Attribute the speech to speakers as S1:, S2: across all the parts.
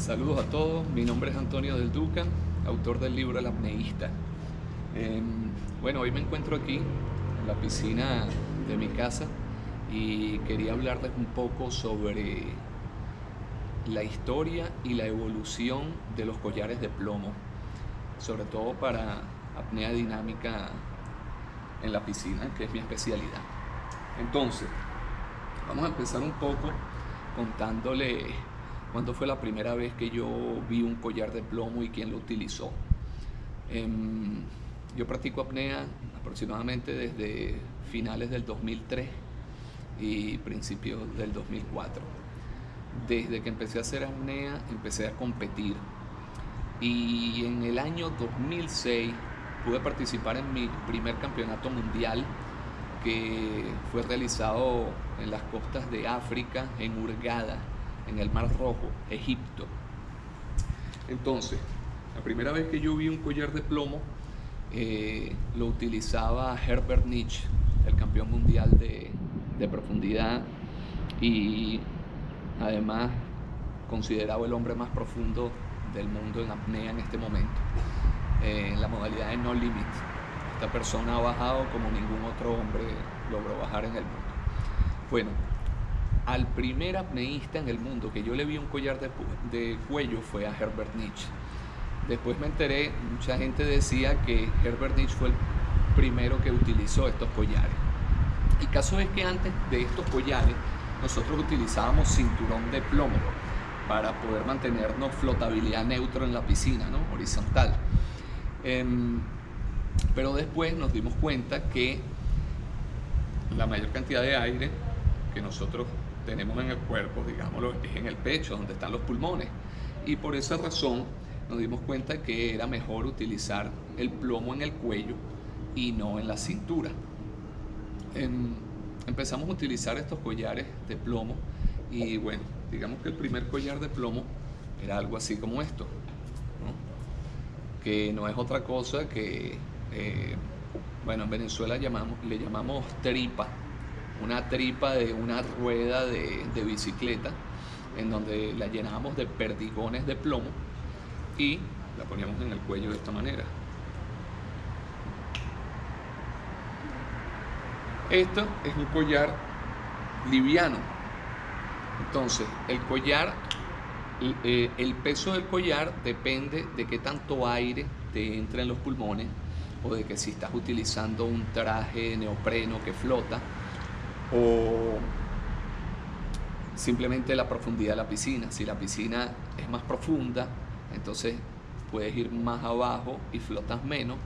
S1: Saludos a todos, mi nombre es Antonio del Duca, autor del libro El apneísta. Bueno, hoy me encuentro aquí en la piscina de mi casa y quería hablarles un poco sobre la historia y la evolución de los collares de plomo, sobre todo para apnea dinámica en la piscina, que es mi especialidad. Entonces, vamos a empezar un poco contándole cuándo fue la primera vez que yo vi un collar de plomo y quién lo utilizó. Yo practico apnea aproximadamente desde finales del 2003 y principios del 2004. Desde que empecé a hacer apnea, empecé a competir. Y en el año 2006 pude participar en mi primer campeonato mundial, que fue realizado en las costas de África, en Hurghada, en el Mar Rojo, Egipto. Entonces, la primera vez que yo vi un collar de plomo lo utilizaba Herbert Nitsch, el campeón mundial de profundidad y además considerado el hombre más profundo del mundo en apnea en este momento, en la modalidad de no limit. Esta persona ha bajado como ningún otro hombre logró bajar en el mundo. Bueno, al primer apneísta en el mundo que yo le vi un collar de cuello fue a Herbert Nitsch. Después me enteré, mucha gente decía que Herbert Nitsch fue el primero que utilizó estos collares. El caso es que antes de estos collares nosotros utilizábamos cinturón de plomo para poder mantenernos flotabilidad neutro en la piscina, ¿no? Horizontal. Pero después nos dimos cuenta que la mayor cantidad de aire que nosotros tenemos en el cuerpo, digámoslo, es en el pecho, donde están los pulmones. Y por esa razón nos dimos cuenta que era mejor utilizar el plomo en el cuello y no en la cintura. Empezamos a utilizar estos collares de plomo y bueno, digamos que el primer collar de plomo era algo así como esto, ¿no? Que no es otra cosa que, bueno, en Venezuela le llamamos tripa, una tripa de una rueda de bicicleta, en donde la llenábamos de perdigones de plomo y la poníamos en el cuello de esta manera. Esto es un collar liviano. Entonces, el collar, el peso del collar depende de qué tanto aire te entra en los pulmones o de que si estás utilizando un traje de neopreno que flota o simplemente la profundidad de la piscina. Si la piscina es más profunda, entonces puedes ir más abajo y flotas menos,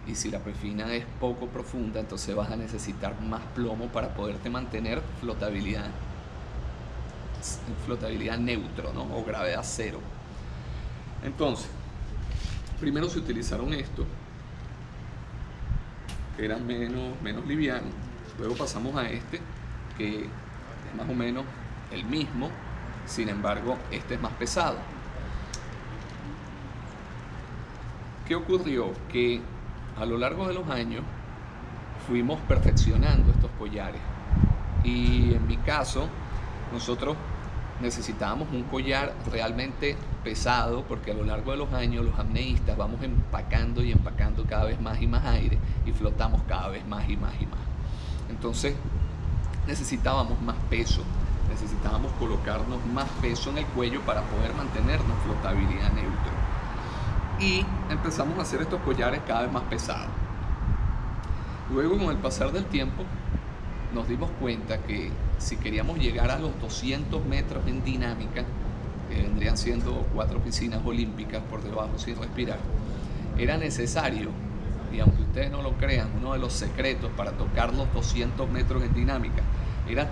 S1: y si la piscina es poco profunda, entonces vas a necesitar más plomo para poderte mantener flotabilidad neutro, ¿no? O gravedad cero. Entonces, primero se utilizaron estos, que eran menos livianos. Luego pasamos a este, que es más o menos el mismo, sin embargo, este es más pesado. ¿Qué ocurrió? Que a lo largo de los años fuimos perfeccionando estos collares. Y en mi caso, nosotros necesitábamos un collar realmente pesado, porque a lo largo de los años los apneístas vamos empacando y empacando cada vez más y más aire y flotamos cada vez más y más y más. Entonces necesitábamos más peso, necesitábamos colocarnos más peso en el cuello para poder mantenernos flotabilidad neutro. Y empezamos a hacer estos collares cada vez más pesados. Luego, con el pasar del tiempo, nos dimos cuenta que si queríamos llegar a los 200 metros en dinámica, que vendrían siendo 4 piscinas olímpicas por debajo sin respirar, era necesario, y aunque ustedes no lo crean, uno de los secretos para tocar los 200 metros en dinámica era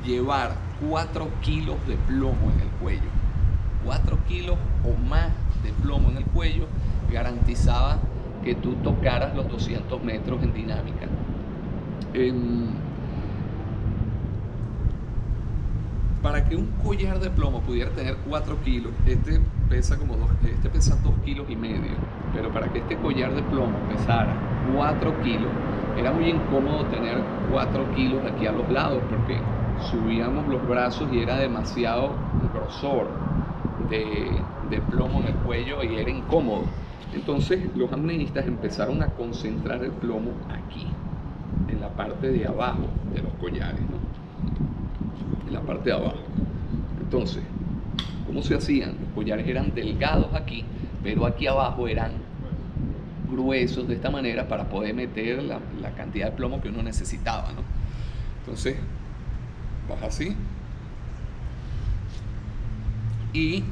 S1: llevar 4 kilos de plomo en el cuello. 4 kilos o más de plomo en el cuello garantizaba que tú tocaras los 200 metros en dinámica. Para que un collar de plomo pudiera tener 4 kilos, este pesa 2 kilos y medio, pero para que este collar de plomo pesara 4 kilos, era muy incómodo tener 4 kilos aquí a los lados, porque subíamos los brazos y era demasiado grosor. de plomo en el cuello y era incómodo. Entonces los apneístas empezaron a concentrar el plomo aquí, en la parte de abajo de los collares, ¿no? En la parte de abajo. Entonces, ¿cómo se hacían? Los collares eran delgados aquí, pero aquí abajo eran gruesos de esta manera para poder meter la cantidad de plomo que uno necesitaba, ¿no? Entonces, vas así y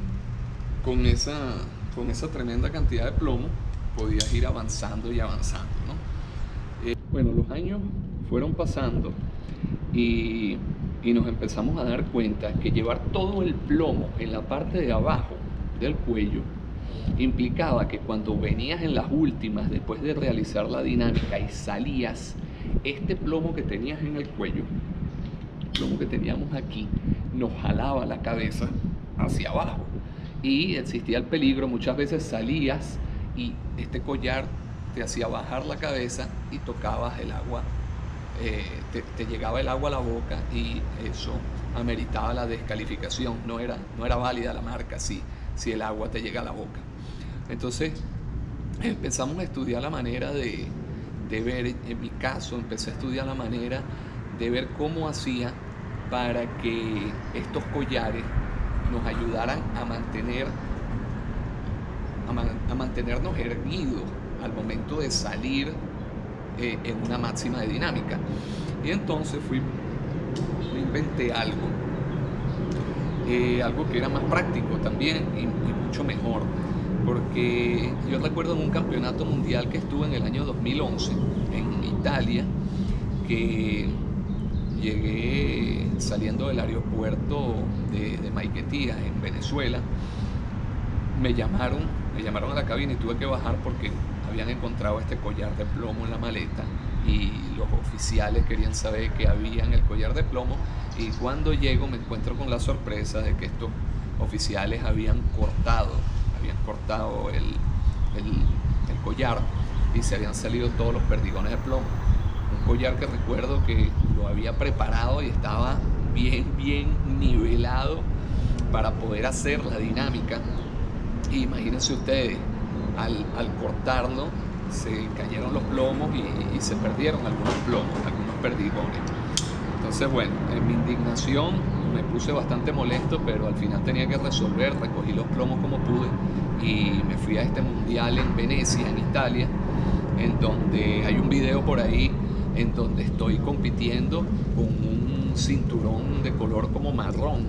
S1: con esa tremenda cantidad de plomo podías ir avanzando y avanzando, ¿no? Bueno, los años fueron pasando y nos empezamos a dar cuenta que llevar todo el plomo en la parte de abajo del cuello implicaba que cuando venías en las últimas, después de realizar la dinámica y salías, este plomo que tenías en el cuello, el plomo que teníamos aquí, nos jalaba la cabeza hacia abajo y existía el peligro. Muchas veces salías y este collar te hacía bajar la cabeza y tocabas el agua, te llegaba el agua a la boca y eso ameritaba la descalificación. No era válida la marca si el agua te llega a la boca. Entonces empezamos a estudiar la manera de ver, en mi caso empecé a estudiar la manera de ver cómo hacía para que estos collares nos ayudaran a mantenernos erguidos al momento de salir en una máxima de dinámica. Y entonces me inventé algo que era más práctico también y mucho mejor, porque yo recuerdo en un campeonato mundial que estuve en el año 2011 en Italia, que llegué saliendo del aeropuerto de Maiquetía en Venezuela. Me llamaron a la cabina y tuve que bajar porque habían encontrado este collar de plomo en la maleta y los oficiales querían saber qué había en el collar de plomo. Y cuando llego me encuentro con la sorpresa de que estos oficiales habían cortado el collar y se habían salido todos los perdigones de plomo. Un collar que recuerdo que lo había preparado y estaba bien nivelado para poder hacer la dinámica. Y imagínense ustedes, al cortarlo se cayeron los plomos y se perdieron algunos plomos, algunos perdigones. Entonces, bueno, en mi indignación me puse bastante molesto, pero al final tenía que resolver. Recogí los plomos como pude y me fui a este mundial en Venecia, en Italia, en donde hay un video por ahí en donde estoy compitiendo con un cinturón de color como marrón,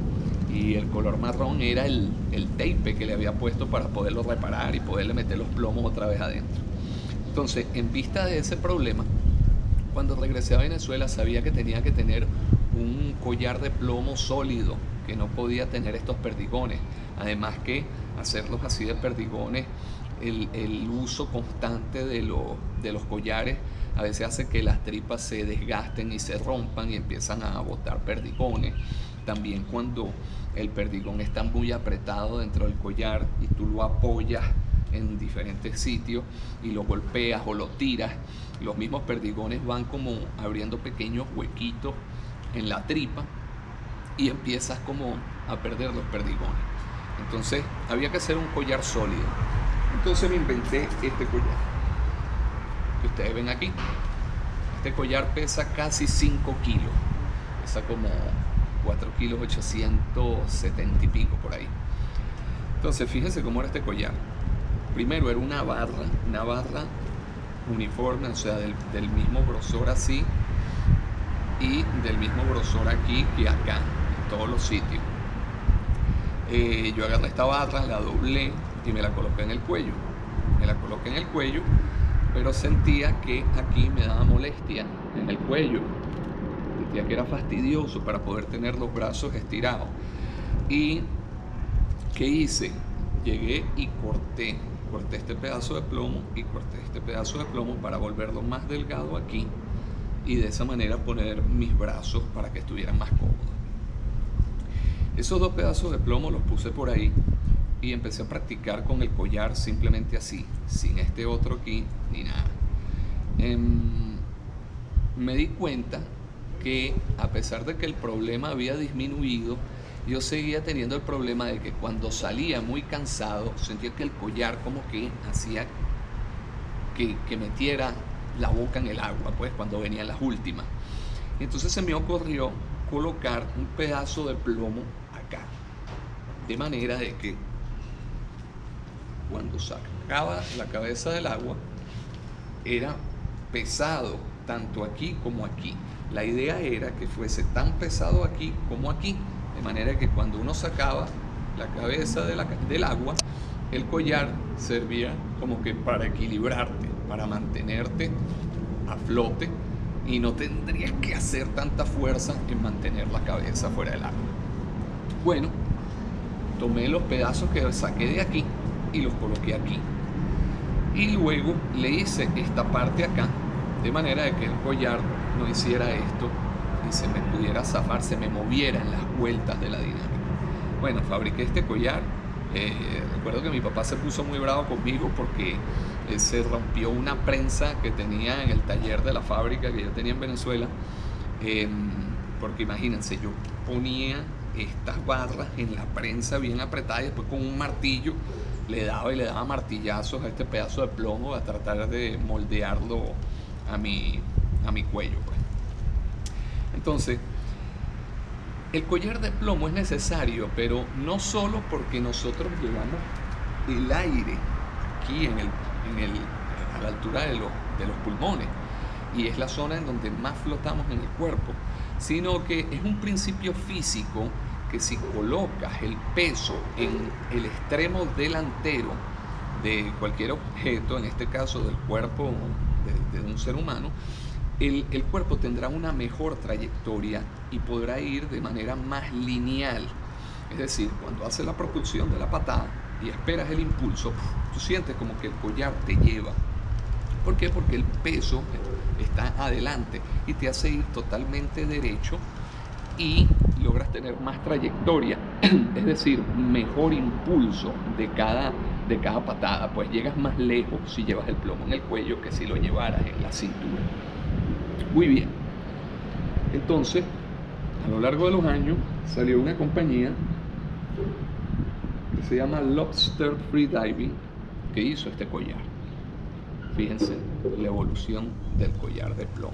S1: y el color marrón era el tape que le había puesto para poderlo reparar y poderle meter los plomos otra vez adentro. Entonces, en vista de ese problema, cuando regresé a Venezuela sabía que tenía que tener un collar de plomo sólido, que no podía tener estos perdigones. Además que hacerlos así de perdigones, el uso constante de los collares a veces hace que las tripas se desgasten y se rompan y empiezan a botar perdigones. También cuando el perdigón está muy apretado dentro del collar y tú lo apoyas en diferentes sitios y lo golpeas o lo tiras, los mismos perdigones van como abriendo pequeños huequitos en la tripa y empiezas como a perder los perdigones. Entonces había que hacer un collar sólido. Entonces me inventé este collar que ustedes ven aquí. Este collar pesa casi 5 kilos, pesa como 4 kilos 870 y pico por ahí. Entonces fíjense cómo era este collar. Primero era una barra uniforme, o sea, del mismo grosor así y del mismo grosor aquí que acá, en todos los sitios. Yo agarré esta barra, la doblé y me la coloqué en el cuello. Pero sentía que aquí me daba molestia en el cuello. Sentía que era fastidioso para poder tener los brazos estirados. ¿Y qué hice? Llegué y corté este pedazo de plomo y corté este pedazo de plomo para volverlo más delgado aquí y de esa manera poner mis brazos para que estuvieran más cómodos. Esos 2 pedazos de plomo los puse por ahí y empecé a practicar con el collar simplemente así, sin este otro aquí ni nada. Me di cuenta que a pesar de que el problema había disminuido, yo seguía teniendo el problema de que cuando salía muy cansado, sentía que el collar como que hacía que metiera la boca en el agua, pues cuando venían las últimas. Y entonces se me ocurrió colocar un pedazo de plomo acá, de manera de que cuando sacaba la cabeza del agua era pesado tanto aquí como aquí. La idea era que fuese tan pesado aquí como aquí, de manera que cuando uno sacaba la cabeza del agua, el collar servía como que para equilibrarte, para mantenerte a flote, y no tendrías que hacer tanta fuerza en mantener la cabeza fuera del agua. Bueno, tomé los pedazos que saqué de aquí y los coloqué aquí, y luego le hice esta parte acá, de manera de que el collar no hiciera esto y se me pudiera zafar, se me moviera en las vueltas de la dinámica. Bueno, fabriqué este collar. Recuerdo que mi papá se puso muy bravo conmigo porque se rompió una prensa que tenía en el taller de la fábrica que yo tenía en Venezuela, porque imagínense, yo ponía estas barras en la prensa bien apretadas y después con un martillo le daba martillazos a este pedazo de plomo a tratar de moldearlo a mi cuello, pues. Entonces, el collar de plomo es necesario, pero no solo porque nosotros llevamos el aire aquí a la altura de los pulmones, y es la zona en donde más flotamos en el cuerpo, sino que es un principio físico que si colocas el peso en el extremo delantero de cualquier objeto, en este caso del cuerpo de un ser humano, el cuerpo tendrá una mejor trayectoria y podrá ir de manera más lineal. Es decir, cuando haces la propulsión de la patada y esperas el impulso, tú sientes como que el collar te lleva. ¿Por qué? Porque el peso está adelante y te hace ir totalmente derecho y logras tener más trayectoria, es decir, mejor impulso de cada patada, pues llegas más lejos si llevas el plomo en el cuello que si lo llevaras en la cintura. Muy bien. Entonces, a lo largo de los años salió una compañía que se llama Lobster Freediving que hizo este collar. Fíjense la evolución del collar de plomo,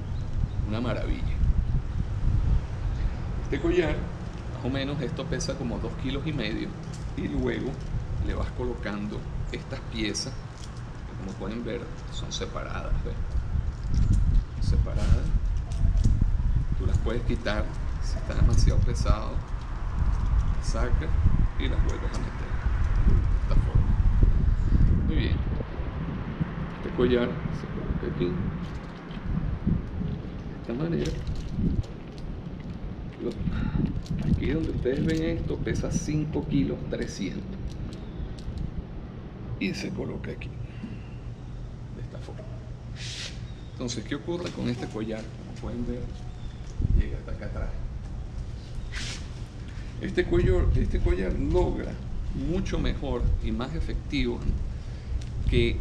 S1: una maravilla. Este collar, más o menos, esto pesa como 2,5 kilos y luego le vas colocando estas piezas que, como pueden ver, son separadas, ¿ves? Separadas. Tú las puedes quitar si está demasiado pesado, las sacas y las vuelves a meter de esta forma. Muy bien. Este collar se coloca aquí de esta manera. Aquí donde ustedes ven esto pesa 5,3 kilos y se coloca aquí de esta forma. Entonces, ¿qué ocurre con este collar? Como pueden ver, llega hasta acá atrás. Este collar logra mucho mejor y más efectivo que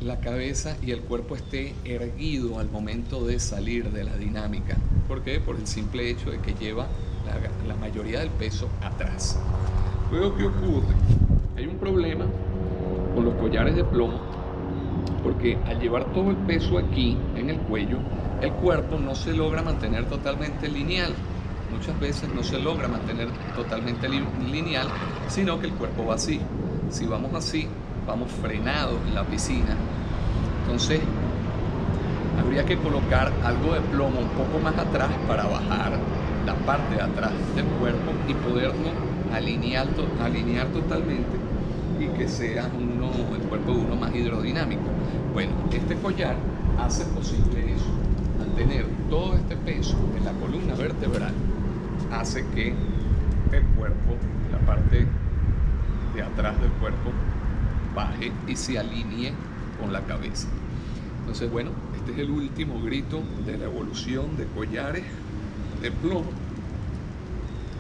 S1: la cabeza y el cuerpo esté erguido al momento de salir de la dinámica. ¿Por qué? Por el simple hecho de que lleva la mayoría del peso atrás. Luego, ¿qué ocurre? Hay un problema con los collares de plomo, porque al llevar todo el peso aquí en el cuello, el cuerpo no se logra mantener totalmente lineal. Muchas veces no se logra mantener totalmente lineal, sino que el cuerpo va así. Si vamos así, vamos frenados en la piscina. Entonces, habría que colocar algo de plomo un poco más atrás para bajar la parte de atrás del cuerpo y poderlo alinear totalmente y que sea el cuerpo de uno más hidrodinámico. Bueno, este collar hace posible eso. Al tener todo este peso en la columna vertebral, hace que el cuerpo, la parte de atrás del cuerpo, baje y se alinee con la cabeza. Entonces, bueno, este es el último grito de la evolución de collares de plomo.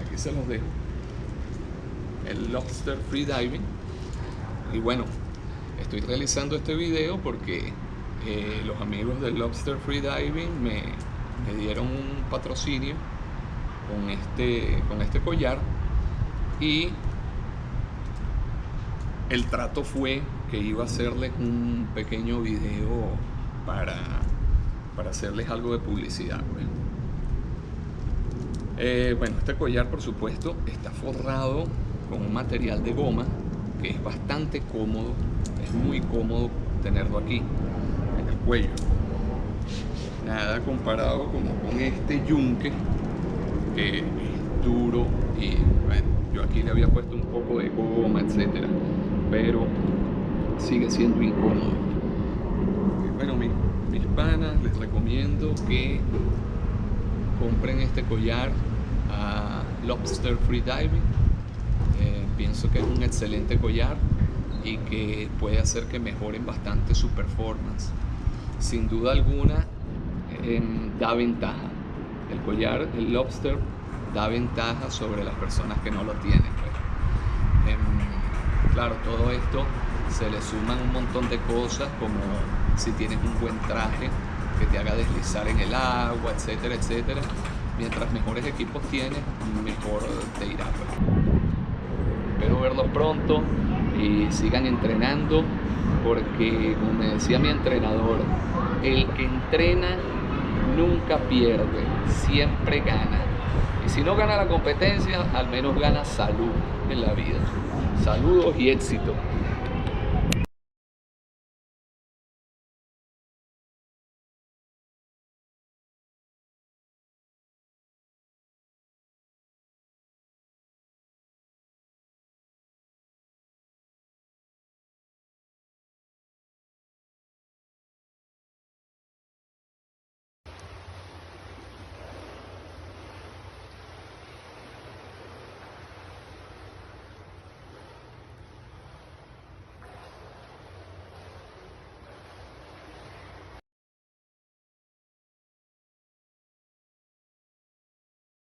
S1: Aquí se los dejo. El Lobster Freediving. Y bueno, estoy realizando este video porque los amigos del Lobster Freediving me dieron un patrocinio con este collar, Y el trato fue que iba a hacerles un pequeño video para hacerles algo de publicidad, pues. Bueno, este collar, por supuesto, está forrado con un material de goma que es bastante cómodo, es muy cómodo tenerlo aquí en el cuello. Nada comparado como con este yunque, que es duro, y bueno, yo aquí le había puesto un poco de goma, etcétera, pero sigue siendo incómodo. Bueno, mis panas, les recomiendo que compren este collar a Lobster Freediving. Pienso que es un excelente collar y que puede hacer que mejoren bastante su performance. Sin duda alguna, da ventaja. El collar, el Lobster, da ventaja sobre las personas que no lo tienen, pues. Claro, todo esto se le suman un montón de cosas, como si tienes un buen traje que te haga deslizar en el agua, etcétera, etcétera. Mientras mejores equipos tienes, mejor te irá, pues. Espero verlos pronto y sigan entrenando, porque como me decía mi entrenador, el que entrena nunca pierde, siempre gana. Y si no gana la competencia, al menos gana salud en la vida. Saludos y éxito.